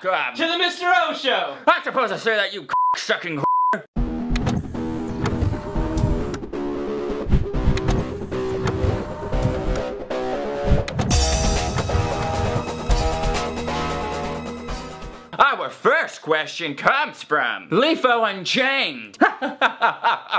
welcome to the Mr. O Show. I suppose I say that, you sucking. Our first question comes from Leafo Unchained.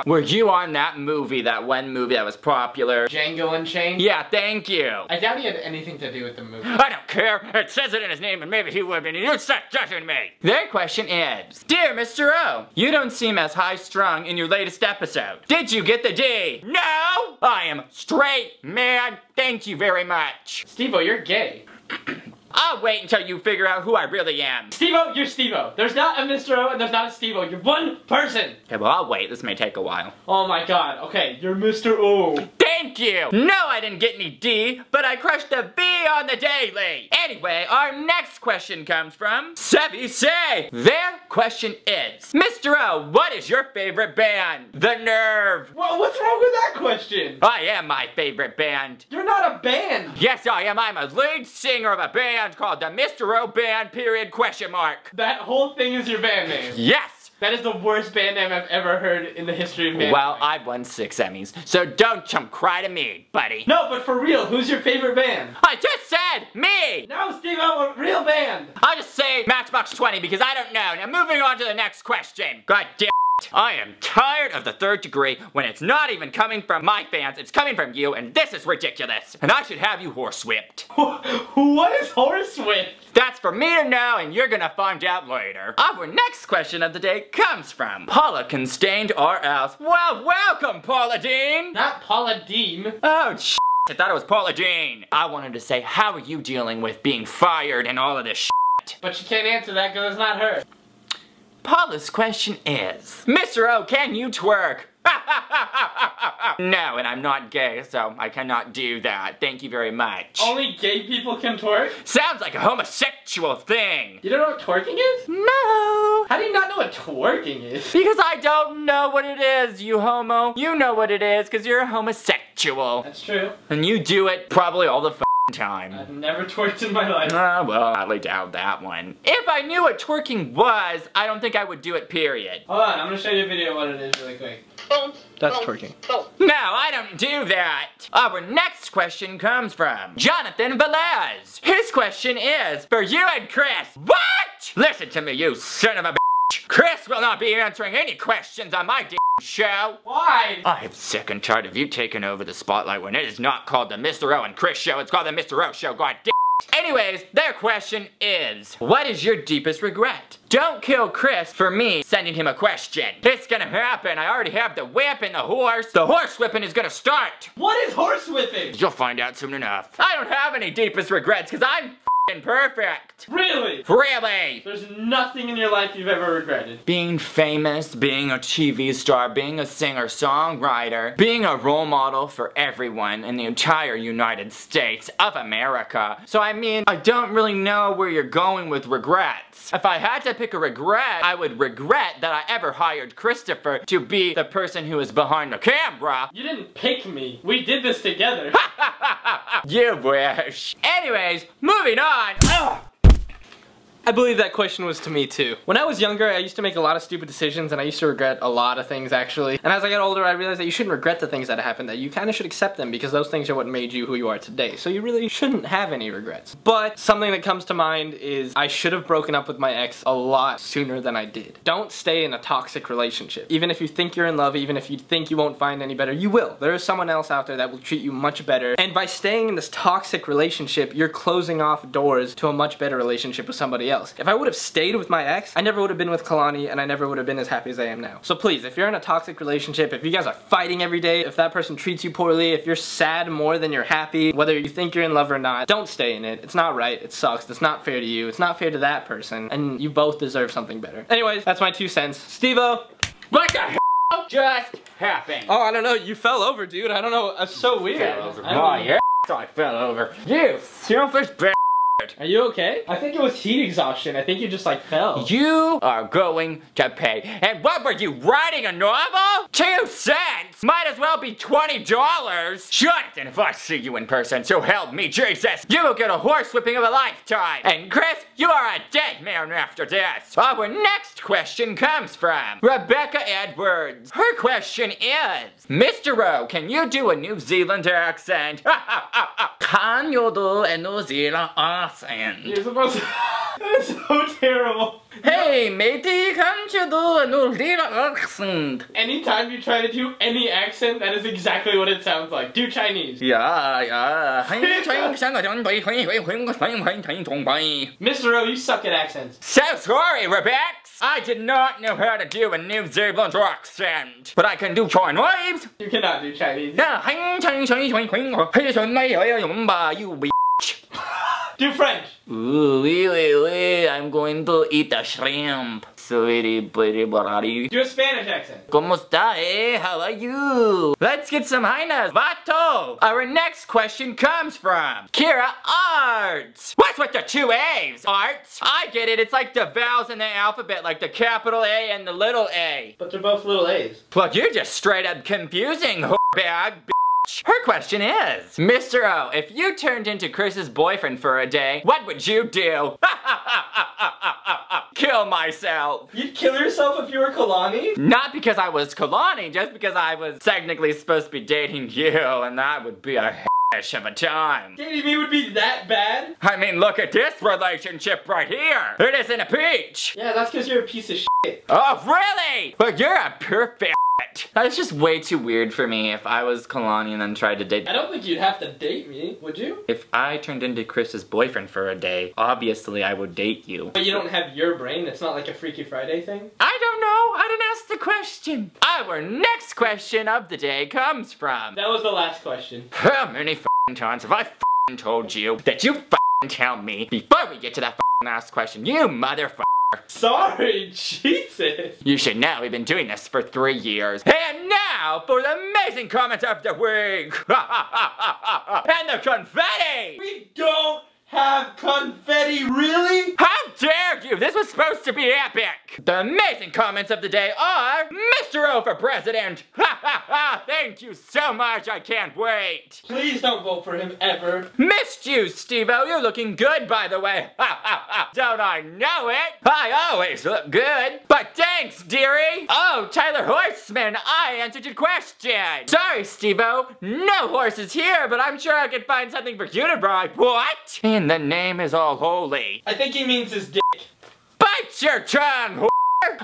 Were you on that movie, that one movie that was popular? Django Unchained? Yeah, thank you. I doubt he had anything to do with the movie. I don't care. It says it in his name and maybe he would, and you'd start judging me. Their question is, Dear Mr. O, you don't seem as high-strung in your latest episode. Did you get the D? No! I am straight, man. Thank you very much. Steve-O, you're gay. I'll wait until you figure out who I really am. Steve-O, you're Steve-O. There's not a Mr. O and there's not a Steve-O. You're one person. Okay, well, I'll wait. This may take a while. Oh my god. Okay, you're Mr. O. Thank you! No, I didn't get any D, but I crushed a B on the daily. Anyway, our next question comes from Sevi Say. Their question is, Mr. O, what is your favorite band? The Nerve. Well, what's wrong with that question? I am my favorite band. You're not a band. Yes, I am. I'm a lead singer of a band called the Mr. O Band, period, question mark. That whole thing is your band name. Yes! That is the worst band name I've ever heard in the history of band. Well, I've won 6 Emmys, so don't come cry to me, buddy. No, but for real, who's your favorite band? I just said me! No, Steve-O, a real band. I'll just say Matchbox 20 because I don't know. Now moving on to the next question. God damn it. I am tired of the third degree when it's not even coming from my fans, it's coming from you, and this is ridiculous. And I should have you horsewhipped. What is horsewhipped? That's for me to know, and you're gonna find out later. Our next question of the day comes from Paula Constained or else. Well, welcome, Paula Dean! Not Paula Dean. Oh, shit. I thought it was Paula Dean. I wanted to say, how are you dealing with being fired and all of this shit? But she can't answer that because it's not her. Paula's question is, Mr. O, can you twerk? No, and I'm not gay, so I cannot do that. Thank you very much. Only gay people can twerk? Sounds like a homosexual thing. You don't know what twerking is? No. How do you not know what twerking is? Because I don't know what it is, you homo. You know what it is, because you're a homosexual. That's true. And you do it probably all the time. I've never twerked in my life. Well, I highly doubt that one. If I knew what twerking was, I don't think I would do it, period. Hold on, I'm gonna show you a video of what it is really quick. That's twerking. No, I don't do that. Our next question comes from Jonathan Velez. His question is for you and Chris. What? Listen to me, you son of a bitch. Chris will not be answering any questions on my show. Why? I'm sick and tired of you taking over the spotlight when it is not called the Mr. O and Chris show, it's called the Mr. O show, god damn it. Anyways, their question is, what is your deepest regret? Don't kill Chris for me sending him a question. It's gonna happen, I already have the whip and the horse. The horse whipping is gonna start. What is horse whipping? You'll find out soon enough. I don't have any deepest regrets because I'm perfect. Really? Really? There's nothing in your life you've ever regretted. Being famous, being a TV star, being a singer-songwriter, being a role model for everyone in the entire United States of America. So I mean, I don't really know where you're going with regrets. If I had to pick a regret, I would regret that I ever hired Christopher to be the person who is behind the camera. You didn't pick me. We did this together. You wish. Anyways, moving on. Ugh. I believe that question was to me too. When I was younger, I used to make a lot of stupid decisions and I used to regret a lot of things actually. And as I got older, I realized that you shouldn't regret the things that happened, that you kind of should accept them because those things are what made you who you are today. So you really shouldn't have any regrets. But something that comes to mind is I should have broken up with my ex a lot sooner than I did. Don't stay in a toxic relationship. Even if you think you're in love, even if you think you won't find any better, you will. There is someone else out there that will treat you much better. And by staying in this toxic relationship, you're closing off doors to a much better relationship with somebody else. If I would have stayed with my ex, I never would have been with Kalani and I never would have been as happy as I am now. So please, if you're in a toxic relationship, if you guys are fighting every day, if that person treats you poorly, if you're sad more than you're happy, whether you think you're in love or not, don't stay in it. It's not right, it sucks, it's not fair to you, it's not fair to that person, and you both deserve something better. Anyways, that's my 2 cents. Steve-O! What the hell just happened? Oh, I don't know, you fell over, dude. I don't know, that's so weird. I fell over. You selfish bitch. Are you okay? I think it was heat exhaustion. I think you just like fell. You are going to pay. And what were you, writing a novel? 2 cents? Might as well be $20. Jonathan, if I see you in person, so help me Jesus, you will get a horse whipping of a lifetime. And Chris, you are a dead nightmare after this. Our next question comes from Rebecca Edwards. Her question is, Mr. O, can you do a New Zealand accent? Can you do a New Zealand accent? You're supposed to... That's so terrible. Hey, matey, can't you do a New Zealand accent? Anytime you try to do any accent, that is exactly what it sounds like. Do Chinese. Yeah. Mr. O, you suck at accents. So sorry, Rebecca. I did not know how to do a New Zealand accent. But I can do Chinese. You cannot do Chinese. You bitch. Do French. Ooh, oui, I'm going to eat a shrimp. Sweetie, pretty buddy. Do a Spanish accent. ¿Cómo está, eh? How are you? Let's get some hainas. Vato! Our next question comes from Kira Arts. What's with the two A's? Arts? I get it. It's like the vowels in the alphabet, like the capital A and the little a. But they're both little A's. Well, you're just straight up confusing, bag. Her question is, Mr. O, if you turned into Chris's boyfriend for a day, what would you do? Kill myself. You'd kill yourself if you were Kalani? Not because I was Kalani, just because I was technically supposed to be dating you, and that would be a hesh of a time. Dating me would be that bad? I mean, look at this relationship right here. It isn't a peach. Yeah, that's because you're a piece of shit. Oh, really? But you're a perfect. That's just way too weird for me if I was Kalani and then tried to date. I don't think you'd have to date me, would you? If I turned into Chris's boyfriend for a day, obviously I would date you. But you don't have your brain? It's not like a Freaky Friday thing? I don't know. I didn't ask the question. Our next question of the day comes from... That was the last question. How many f***ing times have I f***ing told you that you f***ing tell me before we get to that f***ing last question, you motherfucker? Sorry, Jesus. You should know we've been doing this for 3 years. And now for the amazing comments of the week. And the confetti. We don't have confetti, really? How dare you? This was supposed to be epic. The amazing comments of the day are Mr. O for president. Thank you so much. I can't wait. Please don't vote for him ever. Missed you, Steve-O. You're looking good, by the way. Don't I know it? I always look good. But thanks, dearie. Oh, Tyler Horseman, I answered your question. Sorry, Steve-O. No horses here, but I'm sure I could find something for you to ride. What? And the name is all holy. I think he means his dick. Bite your tongue, whore!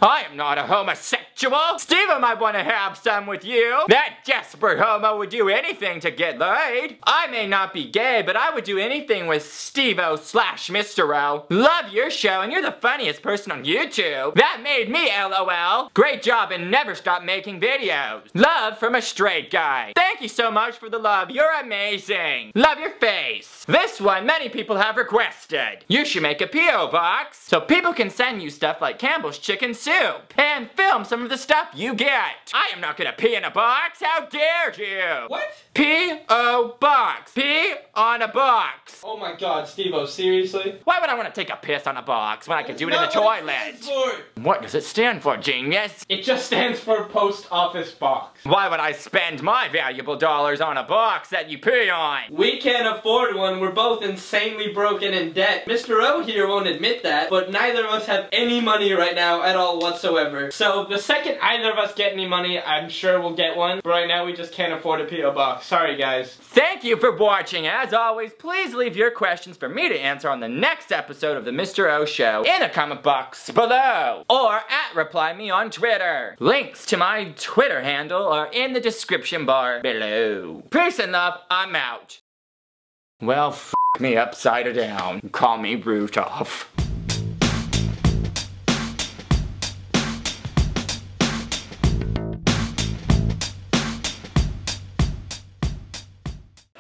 I am not a homosexual. Steve-O might want to have some with you. That desperate homo would do anything to get laid. I may not be gay, but I would do anything with Steve-O / Mr. O. Love your show, and you're the funniest person on YouTube. That made me LOL. Great job, and never stop making videos. Love from a straight guy. Thank you so much for the love. You're amazing. Love your face. This one many people have requested. You should make a P.O. box so people can send you stuff like Campbell's chicken soup and film some of the stuff you get. I am not gonna pee in a box. How dare you? What? P.O. box. Pee on a box. Oh my god, Steve-O, seriously? Why would I want to take a piss on a box when I could do it in the toilet? What does it stand for, genius? It just stands for post office box. Why would I spend my valuable dollars on a box that you pee on? We can't afford one. We're both insanely broken in debt. Mr. O here won't admit that, but neither of us have any money right now at all whatsoever. So the second either of us get any money, I'm sure we'll get one. But right now we just can't afford a P.O. box. Sorry, guys. Thank you for watching. As always, please leave your questions for me to answer on the next episode of the Mr. O Show in the comment box below, or at Reply Me on Twitter. Links to my Twitter handle are in the description bar below. Peace and love. I'm out. Well, f me upside down. Call me Rudolph.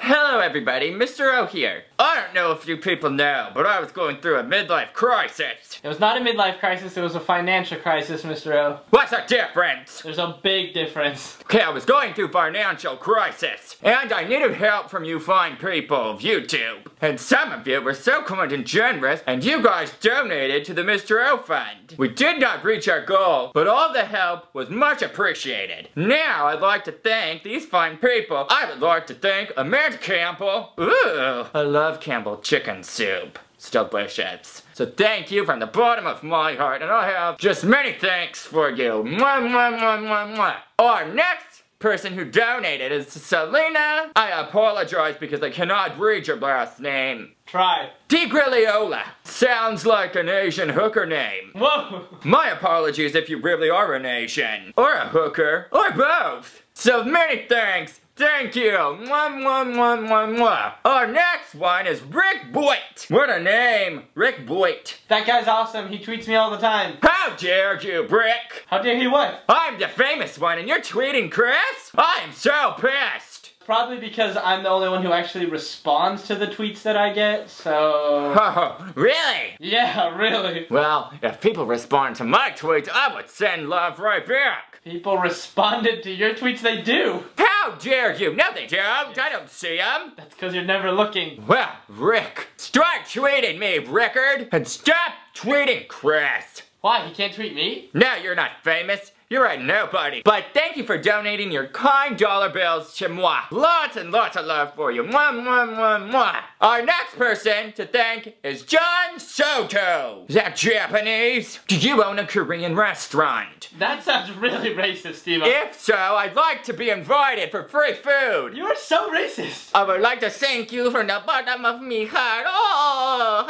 Hello everybody, Mr. O here. I don't know if you people know, but I was going through a midlife crisis. It was not a midlife crisis, it was a financial crisis, Mr. O. What's the difference? There's a big difference. Okay, I was going through financial crisis, and I needed help from you fine people of YouTube. And some of you were so kind and generous, and you guys donated to the Mr. O Fund. We did not reach our goal, but all the help was much appreciated. Now I'd like to thank these fine people. I would like to thank Amanda Campbell. Ooh, I love Campbell chicken soup. It's delicious. So thank you from the bottom of my heart, and I have just many thanks for you. Mwah, mwah, mwah, mwah, mwah. Our next person who donated is Selena. I apologize because I cannot read your last name. Try. DeGrilliola. Sounds like an Asian hooker name. Whoa. My apologies if you really are an Asian. Or a hooker. Or both. So many thanks. Thank you. Mwah, mwah, mwah, mwah, mwah. Our next one is Rick Boyd. What a name. Rick Boyd. That guy's awesome. He tweets me all the time. How dare you, Rick? How dare he what? I'm the famous one and you're tweeting Chris? I'm so pissed. Probably because I'm the only one who actually responds to the tweets that I get, so... Oh, really? Yeah, really. Well, if people respond to my tweets, I would send love right back. People responded to your tweets, they do. How dare you? No, they don't. I don't see them. That's because you're never looking. Well, Rick, start tweeting me, Rickard, and stop tweeting Chris. Why? He can't tweet me? No, you're not famous. You're a nobody. But thank you for donating your kind dollar bills to moi. Lots and lots of love for you. Mwah, mwah, mwah, mwah. Our next person to thank is John Soto. Is that Japanese? Do you own a Korean restaurant? That sounds really racist, Steve. If so, I'd like to be invited for free food. You are so racist. I would like to thank you from the bottom of my heart. Oh,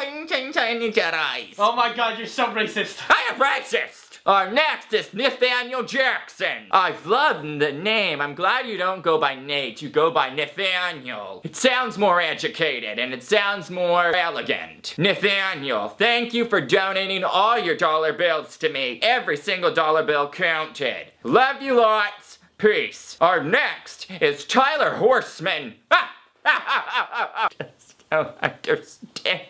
my god, you're so racist. I am racist. Our next is Nathaniel Jackson. I love the name. I'm glad you don't go by Nate, you go by Nathaniel. It sounds more educated and it sounds more elegant. Nathaniel, thank you for donating all your dollar bills to me. Every single dollar bill counted. Love you lots. Peace. Our next is Tyler Horseman. Don't understand.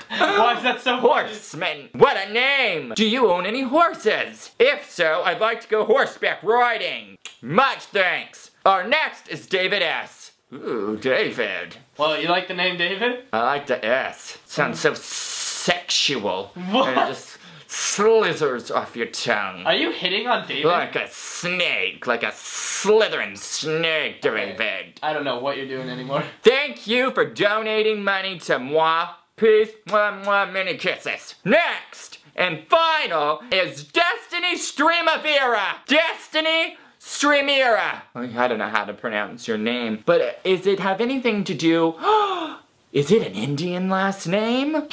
Why is that so Horseman? What a name! Do you own any horses? If so, I'd like to go horseback riding. Much thanks. Our next is David S. Ooh, David. Well, you like the name David? I like the S. Sounds so sexual. What? And it just slithers off your tongue. Are you hitting on David? Like a snake, like a slithering snake, David. Okay. I don't know what you're doing anymore. Thank you for donating money to moi. Peace, mwah, mwah, many kisses. Next and final is Destiny Streamavera. Destiny Streamera. I don't know how to pronounce your name, but is it have anything to do? Is it an Indian last name?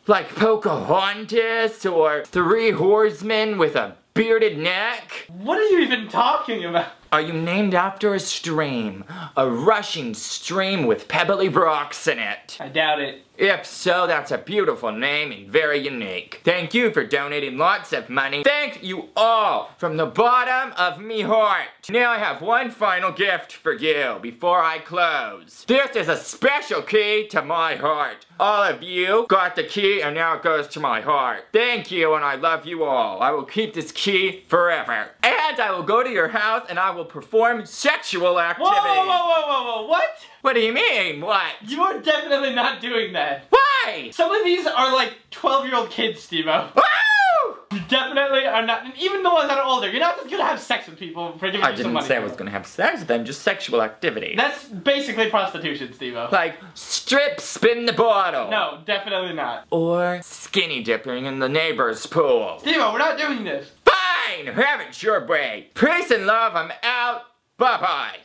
Like Pocahontas or Three Horsemen with a bearded neck? What are you even talking about? Are you named after a stream? A rushing stream with pebbly rocks in it? I doubt it. If so, that's a beautiful name and very unique. Thank you for donating lots of money. Thank you all from the bottom of me heart. Now I have one final gift for you before I close. This is a special key to my heart. All of you got the key and now it goes to my heart. Thank you and I love you all. I will keep this key forever. And I will go to your house and I will perform sexual activities. Whoa, whoa, whoa, whoa, whoa, what? What do you mean, what? You are definitely not doing that. Why? Some of these are like 12-year-old kids, Steve-O. Woo! You definitely are not, and even the ones that are older, you're not just gonna have sex with people for giving you some money. I didn't say I was gonna have sex with them, just sexual activity. That's basically prostitution, Steve-O. Like, strip, spin the bottle. No, definitely not. Or skinny dipping in the neighbor's pool. Steve-O, we're not doing this. Fine! Have it your way. Peace and love, I'm out. Bye-bye.